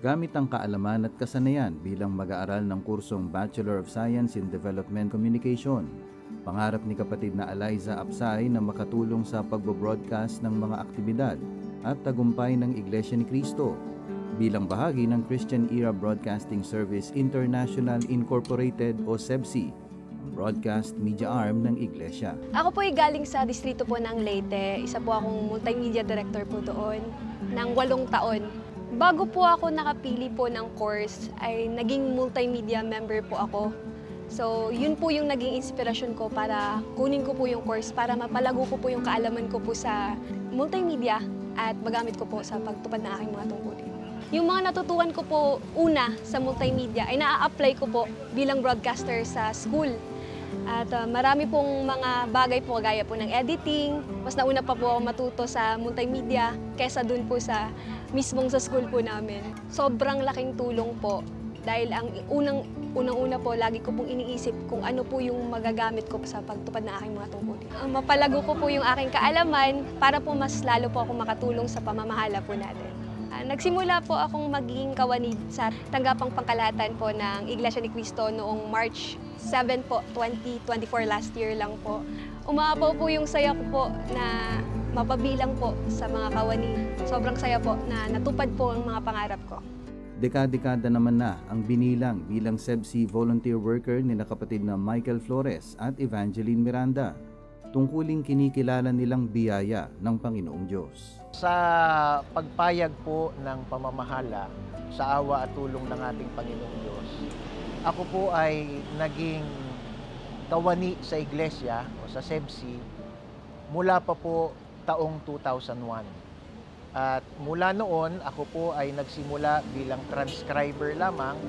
gamit ang kaalaman at kasanayan bilang mag-aaral ng kursong Bachelor of Science in Development Communication. Pangarap ni kapatid na Eliza Apsay na makatulong sa pagbo-broadcast ng mga aktibidad at tagumpay ng Iglesia ni Cristo bilang bahagi ng Christian Era Broadcasting Service International Incorporated o SEBC, ang broadcast media arm ng Iglesia. Ako po ay galing sa distrito po ng Leyte. Isa po akong multimedia director po doon ng 8 taon. Bago po ako nakapili po ng course ay naging multimedia member po ako. So yun po yung naging inspirasyon ko para kunin ko po yung course para mapalago ko po yung kaalaman ko po sa multimedia at magamit ko po sa pagtupad ng aking mga tungkulin. Yung mga natutuhan ko po una sa multimedia ay naa-apply ko po bilang broadcaster sa school. At marami pong mga bagay po gaya po ng editing. Mas nauna pa po ako matuto sa multimedia kaysa dun po sa mismong sa school po namin. Sobrang laking tulong po dahil ang unang-una po lagi ko pong iniisip kung ano po yung magagamit ko sa pagtupad ng aking mga tungkulin. Mapalago ko po yung aking kaalaman para po mas lalo po ako makatulong sa pamamahala po natin. Nagsimula po akong maging kawanid sa tanggapang pangkalahatan po ng Iglesia ni Cristo noong March 7 po, 2024 last year lang po. Umapaw po yung saya ko po na mapabilang po sa mga kawani. Sobrang saya po na natupad po ang mga pangarap ko. Dekada-dekada naman na ang binilang bilang SEBC volunteer worker ni kapatid na Michael Flores at Evangeline Miranda. Tungkuling kinikilala nilang biyaya ng Panginoong Diyos. Sa pagpayag po ng pamamahala sa awa at tulong ng ating Panginoong Diyos, ako po ay naging kawani sa iglesia o sa SEBC mula pa po taong 2001. At mula noon, ako po ay nagsimula bilang transcriber lamang,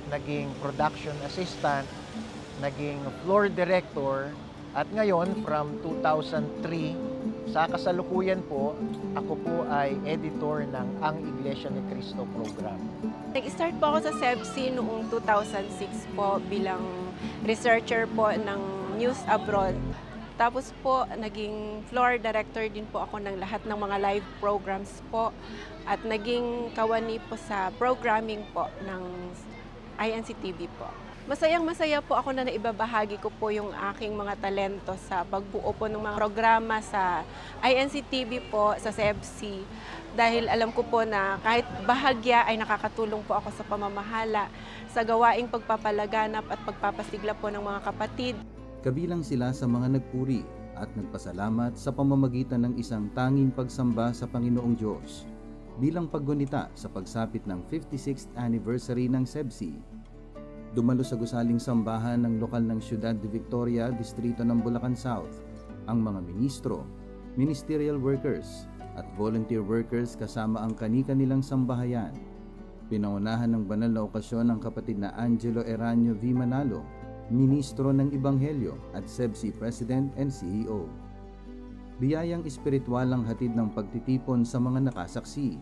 naging production assistant, naging floor director, at ngayon, from 2003, sa kasalukuyan po, ako po ay editor ng Ang Iglesia ni Cristo program. Nag-start po ako sa SEBC noong 2006 po bilang researcher po ng News Abroad. Tapos po, naging floor director din po ako ng lahat ng mga live programs po at naging kawani po sa programming po ng INCTV po. Masayang-masaya po ako na naibabahagi ko po yung aking mga talento sa pagbuo po ng mga programa sa INCTV po, sa SEBC. Dahil alam ko po na kahit bahagya ay nakakatulong po ako sa pamamahala, sa gawaing pagpapalaganap at pagpapasigla po ng mga kapatid. Kabilang sila sa mga nagpuri at nagpasalamat sa pamamagitan ng isang tanging pagsamba sa Panginoong Diyos bilang paggunita sa pagsapit ng 56th anniversary ng SEBC. Dumalo sa gusaling sambahan ng lokal ng Ciudad de Victoria, distrito ng Bulacan South, ang mga ministro, ministerial workers at volunteer workers kasama ang kani-kanilang sambahayan. Pinangunahan ng banal na okasyon ng kapatid na Angelo Eranio V. Manalo, ministro ng Ebanghelyo at SEBC President and CEO. Biyayang espiritual ang hatid ng pagtitipon sa mga nakasaksi,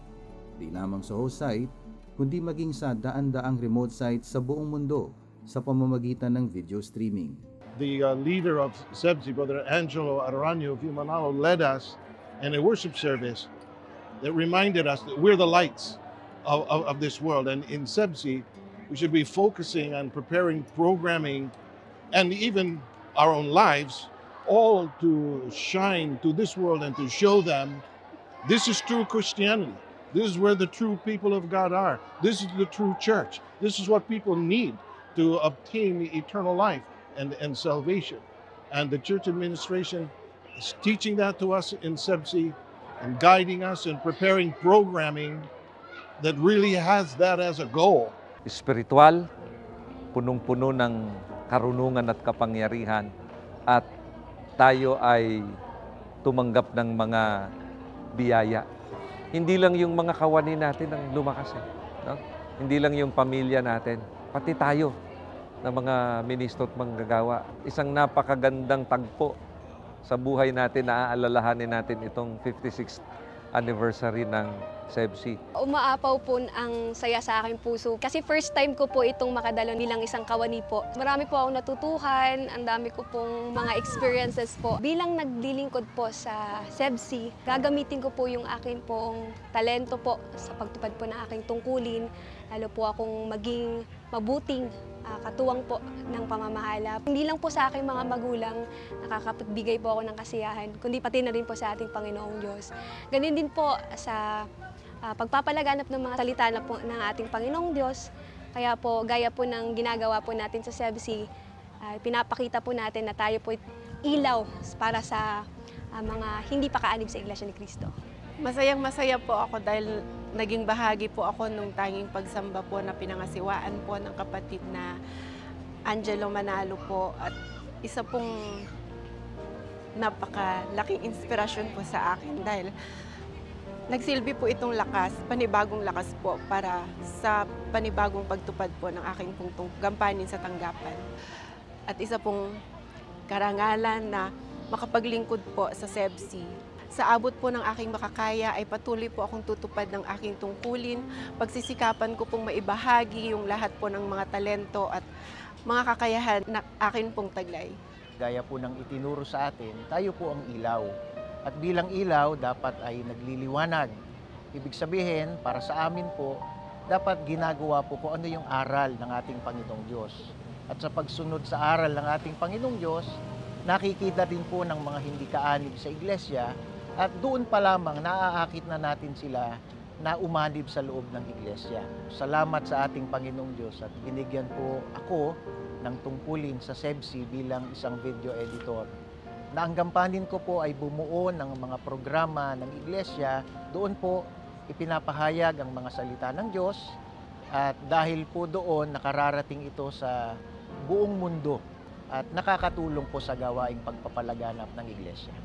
di lamang sa host site, kundi maging sa daan-daang remote sites sa buong mundo sa pamamagitan ng video streaming. The leader of SEBC, Brother Angelo Aranio V. Manalo, led us in a worship service that reminded us that we're the lights of this world. And in SEBC, we should be focusing on preparing programming and even our own lives, all to shine to this world and to show them this is true Christianity. This is where the true people of God are. This is the true church. This is what people need to obtain the eternal life and salvation. And the church administration is teaching that to us in SEBC and guiding us and preparing programming that really has that as a goal. Espiritual, punong-puno ng karunungan at kapangyarihan, at tayo ay tumanggap ng mga biyaya. Hindi lang yung mga kawani natin ang lumakas. No? Hindi lang yung pamilya natin, pati tayo na mga ministro at manggagawa. Isang napakagandang tagpo sa buhay natin na aalalahanin natin itong 56th anniversary ng SEBSI. Umaapaw po ang saya sa aking puso kasi first time ko po itong makadalo bilang isang kawani po. Marami po akong natutuhan, ang dami ko pong mga experiences po. Bilang naglilingkod po sa SEBSI, gagamitin ko po yung akin pong talento po sa pagtupad po ng aking tungkulin, lalo po akong maging mabuting katuwang po ng pamamahala. Hindi lang po sa aking mga magulang nakakapagbigay po ako ng kasiyahan, kundi pati na rin po sa ating Panginoong Diyos. Ganun din po sa pagpapalaganap ng mga salita na po ng ating Panginoong Diyos. Kaya po, gaya po ng ginagawa po natin sa SEBSI, pinapakita po natin na tayo po ilaw para sa mga hindi pa kaanib sa Iglesia ni Cristo. Masayang-masaya po ako dahil naging bahagi po ako nung tanging pagsamba po na pinangasiwaan po ng kapatid na Angelo Manalo po. At isa pong napakalaking inspirasyon po sa akin dahil nagsilbi po itong lakas, panibagong lakas po para sa panibagong pagtupad po ng aking pong gampanin sa tanggapan. At isa pong karangalan na makapaglingkod po sa SEBSI. Sa abot po ng aking makakaya ay patuloy po akong tutupad ng aking tungkulin. Pagsisikapan ko pong maibahagi yung lahat po ng mga talento at mga kakayahan na akin pong taglay. Gaya po ng itinuro sa atin, tayo po ang ilaw. At bilang ilaw, dapat ay nagliliwanag. Ibig sabihin, para sa amin po, dapat ginagawa po kung ano yung aral ng ating Panginoong Diyos. At sa pagsunod sa aral ng ating Panginoong Diyos, nakikita din po ng mga hindi kaanib sa iglesia at doon pa lamang naaakit na natin sila na umanib sa loob ng iglesia. Salamat sa ating Panginoong Diyos at binigyan po ako ng tungkulin sa SEBSI bilang isang video editor. Na ang gampanin ko po ay bumuo ng mga programa ng iglesia. Doon po ipinapahayag ang mga salita ng Diyos at dahil po doon nakararating ito sa buong mundo at nakakatulong po sa gawaing pagpapalaganap ng iglesia.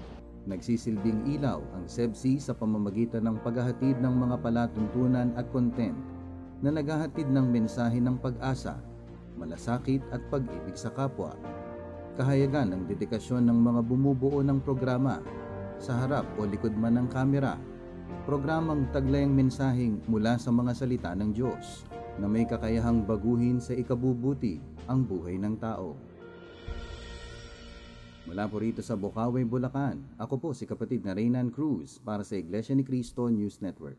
Nagsisilbing ilaw ang SEBSI sa pamamagitan ng paghahatid ng mga palatuntunan at content na naghahatid ng mensahe ng pag-asa, malasakit at pag-ibig sa kapwa. Kahayagan ng dedikasyon ng mga bumubuo ng programa sa harap o likod man ng kamera. Programang taglayang mensaheng mula sa mga salita ng Diyos na may kakayahang baguhin sa ikabubuti ang buhay ng tao. Mula po rito sa Bocaue, Bulacan, ako po si kapatid na Reynan Cruz para sa Iglesia ni Cristo News Network.